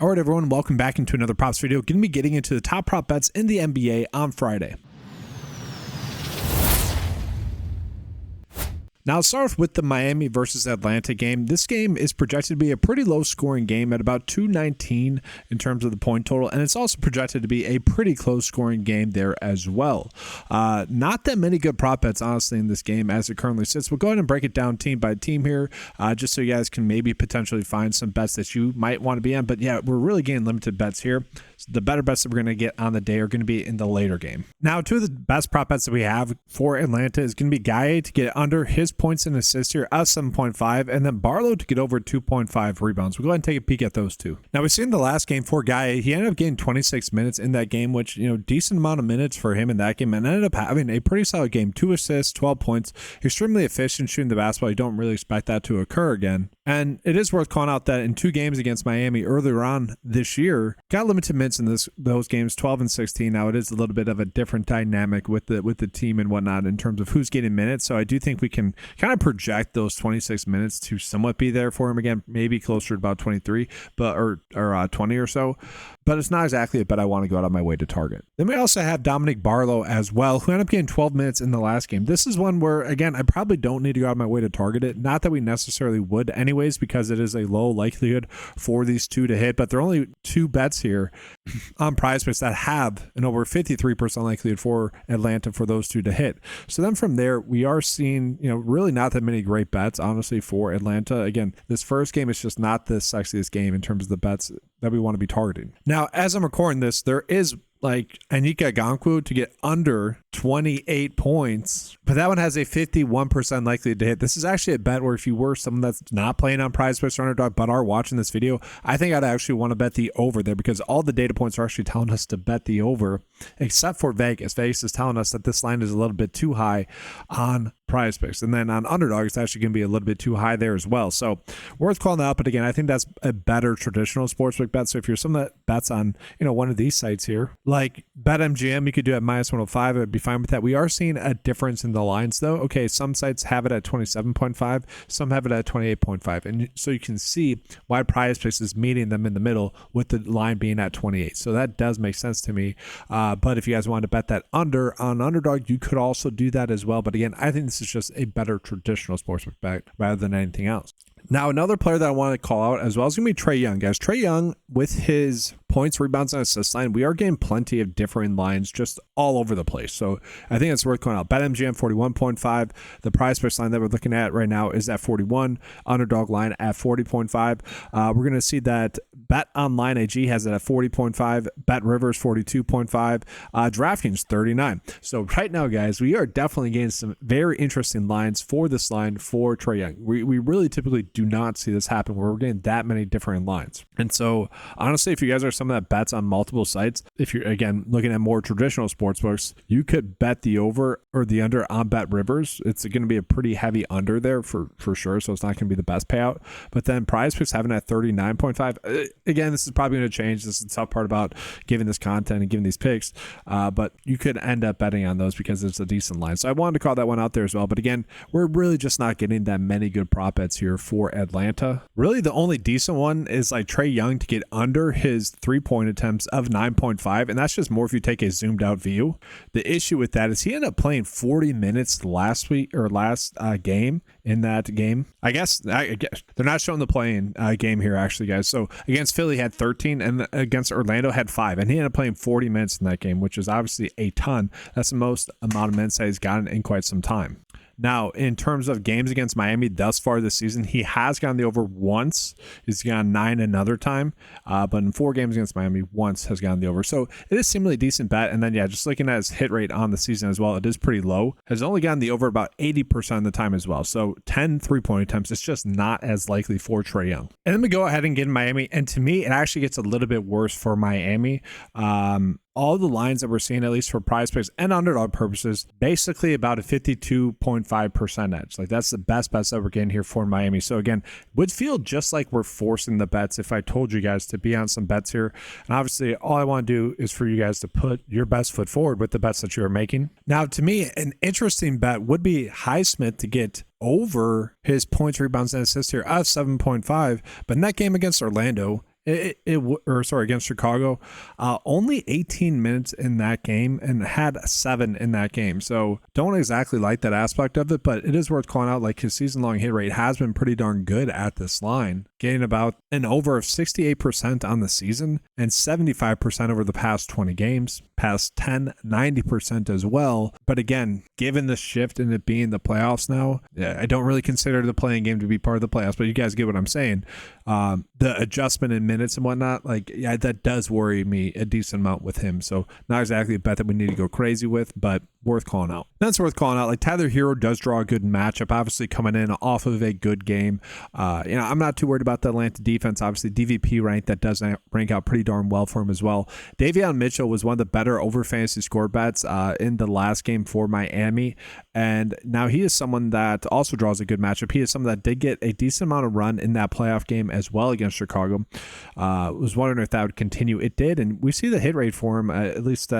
All right, everyone, welcome back into another props video. Going to be getting into the top prop bets in the NBA on Friday. Now, let's start off with the Miami versus Atlanta game. This game is projected to be a pretty low-scoring game at about 219 in terms of the point total, and it's also projected to be a pretty close-scoring game there as well. Not that many good prop bets, honestly, in this game as it currently sits. We'll go ahead and break it down team by team here, just so you guys can maybe potentially find some bets that you might want to be on. But yeah, we're really getting limited bets here. So the better bets that we're going to get on the day are going to be in the later game. Now, two of the best prop bets that we have for Atlanta is going to be Gaye to get under his points and assists here at 7.5, and then Barlow to get over 2.5 rebounds. We'll go ahead and take a peek at those two. Now, we've seen the last game for Gaye. He ended up getting 26 minutes in that game, which, decent amount of minutes for him in that game, and ended up having a pretty solid game. 2 assists, 12 points, extremely efficient shooting the basketball. You don't really expect that to occur again. And it is worth calling out that in 2 games against Miami earlier on this year, got limited minutes in those games, 12 and 16. Now, it is a little bit of a different dynamic with the team and whatnot in terms of who's getting minutes. So I do think we can kind of project those 26 minutes to somewhat be there for him again, maybe closer to about 23, or 20 or so. But it's not exactly a bet I want to go out of my way to target. Then we also have Dominic Barlow as well, who ended up getting 12 minutes in the last game. This is one where, again, I probably don't need to go out of my way to target it. Not that we necessarily would anyways, because it is a low likelihood for these two to hit, but there are only 2 bets here on PrizePicks that have an over 53% likelihood for Atlanta for those 2 to hit. So then from there, we are seeing, really not that many great bets, honestly, for Atlanta. Again, this first game is just not the sexiest game in terms of the bets that we want to be targeting. Now, as I'm recording this, there is Anika Gankwu to get under 28 points, but that one has a 51% likelihood to hit. This is actually a bet where if you were someone that's not playing on PrizePicks or Underdog but are watching this video, I think I'd actually want to bet the over there, because all the data points are actually telling us to bet the over, except for Vegas. Vegas is telling us that this line is a little bit too high on PrizePicks, and then on Underdog it's actually going to be a little bit too high there as well. So worth calling that out. But again, I think that's a better traditional sportsbook bet. So if you're someone that bets on one of these sites here, like BetMGM, you could do it at -105. I'd be fine with that. We are seeing a difference in the lines though. Okay, some sites have it at 27.5, some have it at 28.5, and so you can see why PrizePicks is meeting them in the middle with the line being at 28. So that does make sense to me. But if you guys want to bet that under on Underdog, you could also do that as well. But again, I think this is just a better traditional sportsbook bet rather than anything else. Now, another player that I want to call out as well is going to be Trae Young, guys. Trae Young, with his points, rebounds, and assist line, we are getting plenty of differing lines just all over the place. So I think it's worth calling out. BetMGM 41.5. The PrizePicks line that we're looking at right now is at 41. Underdog line at 40.5. We're going to see that Bet Online AG has it at 40.5. Bet Rivers 42.5. DraftKings 39. So right now, guys, we are definitely getting some very interesting lines for this line for Trae Young. We really typically do not see this happen where we're getting that many different lines. And so honestly, if you guys are someone that bets on multiple sites, if you're again looking at more traditional sports books, you could bet the over or the under on Bet Rivers. It's going to be a pretty heavy under there for sure, so it's not going to be the best payout. But then PrizePicks having at 39.5. Again, this is probably going to change. This is the tough part about giving this content and giving these picks, but you could end up betting on those because it's a decent line. So I wanted to call that one out there as well. But again, we're really just not getting that many good prop bets here for Atlanta. Really, the only decent one is like Trae Young to get under his 3-point attempts of 9.5, and that's just more if you take a zoomed out view. The issue with that is he ended up playing 40 minutes last game in that game. I guess they're not showing the playing game here actually, guys. So against Philly had 13 and against Orlando had 5, and he ended up playing 40 minutes in that game, which is obviously a ton. That's the most amount of minutes that he's gotten in quite some time. Now, in terms of games against Miami thus far this season, he has gone the over once. He's gone 9 another time, but in 4 games against Miami, once has gone the over. So it is seemingly a decent bet. And then, yeah, just looking at his hit rate on the season as well, it is pretty low. Has only gotten the over about 80% of the time as well. So 10 3-point attempts, it's just not as likely for Trae Young. And then we go ahead and get in Miami. And to me, it actually gets a little bit worse for Miami. All the lines that we're seeing, at least for PrizePicks and Underdog purposes, basically about a 52.5% edge. Like that's the best bets that we're getting here for Miami. So again, would feel just like we're forcing the bets if I told you guys to be on some bets here. And obviously, all I want to do is for you guys to put your best foot forward with the bets that you are making. Now, to me, an interesting bet would be Highsmith to get over his points, rebounds, and assists here of 7.5. But in that game against Orlando, against Chicago, only 18 minutes in that game and had 7 in that game. So don't exactly like that aspect of it, but it is worth calling out. Like, his season-long hit rate has been pretty darn good at this line, getting about an over of 68% on the season and 75% over the past 20 games, past 10, 90% as well. But again, given the shift in it being the playoffs now, I don't really consider the playing game to be part of the playoffs, but you guys get what I'm saying. The adjustment in minutes and whatnot, like, yeah, that does worry me a decent amount with him. So not exactly a bet that we need to go crazy with, but worth calling out. That's worth calling out. Like, Tyler Hero does draw a good matchup, obviously coming in off of a good game. I'm not too worried about the Atlanta defense. Obviously, DVP rank, that does rank out pretty darn well for him as well. Davion Mitchell was one of the better over fantasy score bets in the last game for Miami. And now he is someone that also draws a good matchup. He is someone that did get a decent amount of run in that playoff game as well against Chicago. Was wondering if that would continue. It did, and we see the hit rate for him, at least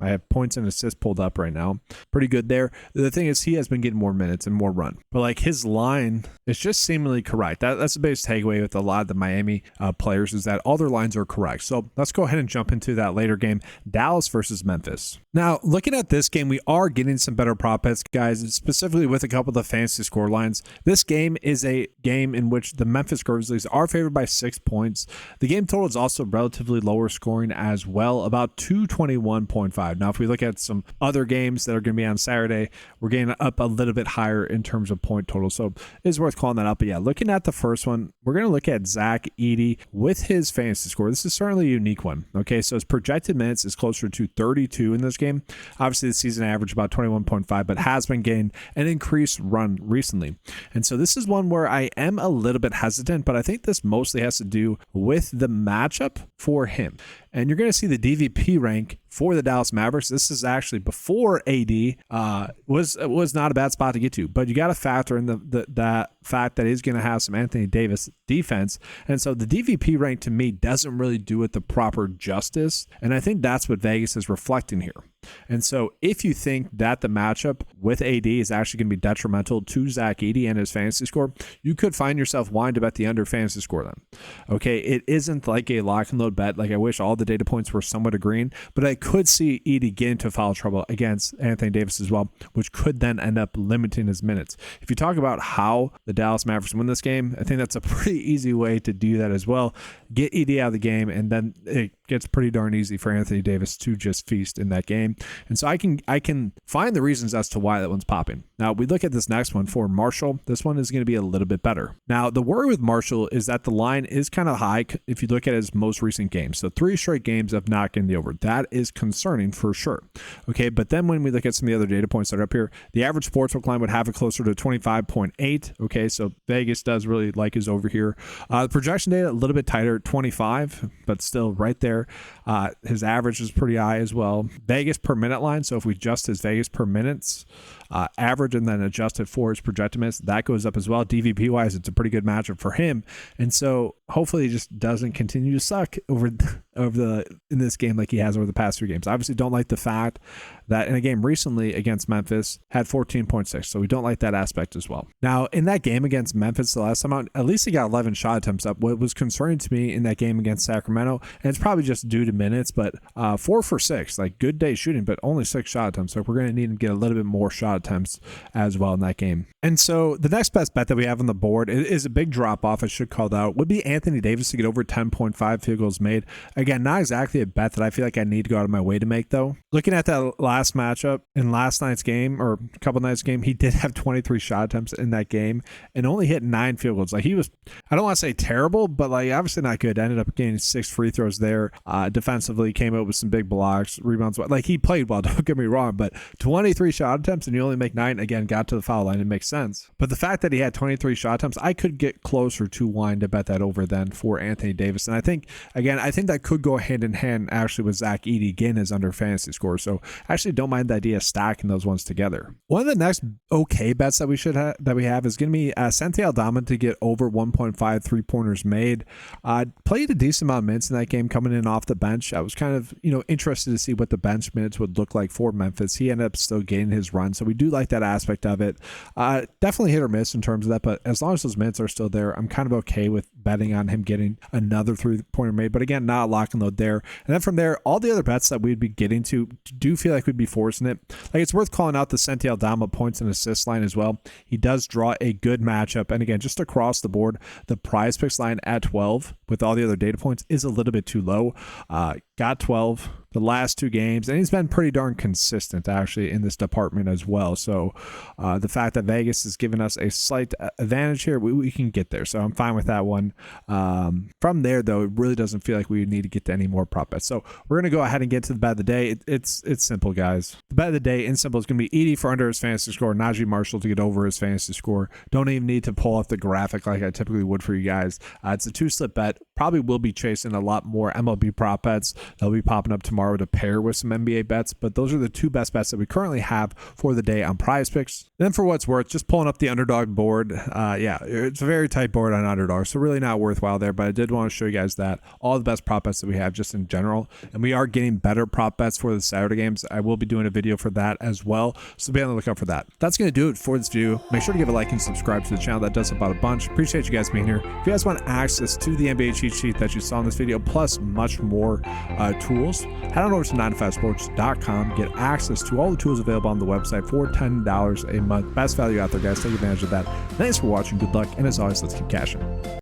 I have points and assists pulled up right now. Pretty good there. The thing is, he has been getting more minutes and more run. But like, his line is just seemingly correct. That's the biggest takeaway with a lot of the Miami players, is that all their lines are correct. So let's go ahead and jump into that later game, Dallas versus Memphis. Now, looking at this game, we are getting some better prop bets, guys, specifically with a couple of the fantasy score lines. This game is a game in which the Memphis Grizzlies are favored by 6 points. The game total is also relatively lower scoring as well, about 221.5. Now, if we look at some other games that are going to be on Saturday, we're getting up a little bit higher in terms of point total. So it's worth calling that out. But yeah, looking at the first one, we're going to look at Zach Edey with his fantasy score. This is certainly a unique one. Okay, so his projected minutes is closer to 32 in this game. Obviously, the season average about 21.5, but has been getting an increased run recently. And so this is one where I am a little bit hesitant, but I think this mostly has to do with the matchup for him. And you're going to see the DVP rank for the Dallas Mavericks. This is actually before AD was not a bad spot to get to, but you got to factor in that fact that he's going to have some Anthony Davis defense. And so the DVP rank to me doesn't really do it the proper justice. And I think that's what Vegas is reflecting here. And so if you think that the matchup with AD is actually going to be detrimental to Zach Edey and his fantasy score, you could find yourself wanting to bet the under fantasy score then. Okay, it isn't like a lock and load bet. Like, I wish all the data points were somewhat agreeing, but I could see Edey get into foul trouble against Anthony Davis as well, which could then end up limiting his minutes. If you talk about how the Dallas Mavericks win this game, I think that's a pretty easy way to do that as well. Get Edey out of the game, and then it gets pretty darn easy for Anthony Davis to just feast in that game. And so I can find the reasons as to why that one's popping. Now, we look at this next one for Marshall. This one is going to be a little bit better. Now, the worry with Marshall is that the line is kind of high if you look at his most recent games. So 3 straight games of not getting the over. That is concerning for sure. Okay, but then when we look at some of the other data points that are up here, the average sportsbook line would have it closer to 25.8. Okay, so Vegas does really like his over here. The projection data a little bit tighter, 25, but still right there. His average is pretty high as well. Vegas per minute line, so if we adjust his Vegas per minutes average and then adjust it for his projected minutes, that goes up as well. DVP wise, it's a pretty good matchup for him. And so hopefully he just doesn't continue to suck in this game like he has over the past 3 games. Obviously don't like the fact that in a game recently against Memphis had 14.6. So we don't like that aspect as well. Now, in that game against Memphis the last time out, at least he got 11 shot attempts up. What was concerning to me in that game against Sacramento, and it's probably just due to minutes, but 4 for 6, like good day shooting, but only 6 shot attempts. So we're going to need to get a little bit more shot attempts as well in that game. And so the next best bet that we have on the board is a big drop off, I should call that out, would be Anthony Davis to get over 10.5 field goals made. Again, not exactly a bet that I feel like I need to go out of my way to make though. Looking at that last matchup in last night's game, or a couple nights game, he did have 23 shot attempts in that game and only hit 9 field goals. Like, he was, I don't want to say terrible, but like obviously not good. Ended up getting 6 free throws there. Defensively came up with some big blocks, rebounds. Like, he played well, don't get me wrong, but 23 shot attempts and you only make 9, again, got to the foul line. It makes sense. But the fact that he had 23 shot attempts, I could get closer to wanting to bet that over then for Anthony Davis. And I think that could go hand in hand actually with Zach Edey getting his under fantasy score. So I actually don't mind the idea of stacking those ones together. One of the next okay bets that we have is going to be Santi Aldama to get over 1.5 3-pointers made. Played a decent amount of minutes in that game coming in off the bench. I was kind of interested to see what the bench minutes would look like for Memphis. He ended up still getting his run, so we do like that aspect of it. Definitely hit or miss in terms of that, but as long as those minutes are still there, I'm kind of okay with betting on him getting another 3-pointer made, but again, not a lock and load there. And then from there, all the other bets that we'd be getting to do feel like we'd be forcing it. Like, it's worth calling out the Santi Aldama points and assists line as well. He does draw a good matchup. And again, just across the board, the PrizePicks line at 12 with all the other data points is a little bit too low. Got 12 the last 2 games, and he's been pretty darn consistent actually in this department as well. So the fact that Vegas is giving us a slight advantage here, we can get there. So I'm fine with that one. From there, though, it really doesn't feel like we need to get to any more prop bets. So we're going to go ahead and get to the bet of the day. It's simple, guys. The bet of the day in simple is going to be Edie for under his fantasy score, Najee Marshall to get over his fantasy score. Don't even need to pull off the graphic like I typically would for you guys. It's a 2-slip bet. Probably will be chasing a lot more MLB prop bets. They'll be popping up tomorrow to pair with some NBA bets, but those are the 2 best bets that we currently have for the day on PrizePicks. Then for what's worth, just pulling up the Underdog board. Yeah, it's a very tight board on Underdog, so really not worthwhile there, but I did want to show you guys that all the best prop bets that we have just in general, and we are getting better prop bets for the Saturday games. I will be doing a video for that as well, so be on the lookout for that. That's going to do it for this video. Make sure to give a like and subscribe to the channel. That does help out a bunch. Appreciate you guys being here. If you guys want access to the NBA cheat sheet that you saw in this video, plus much more tools, head on over to 9to5sports.com. Get access to all the tools available on the website for $10 a month. Best value out there, guys. Take advantage of that. Thanks for watching. Good luck. And as always, let's keep cashing.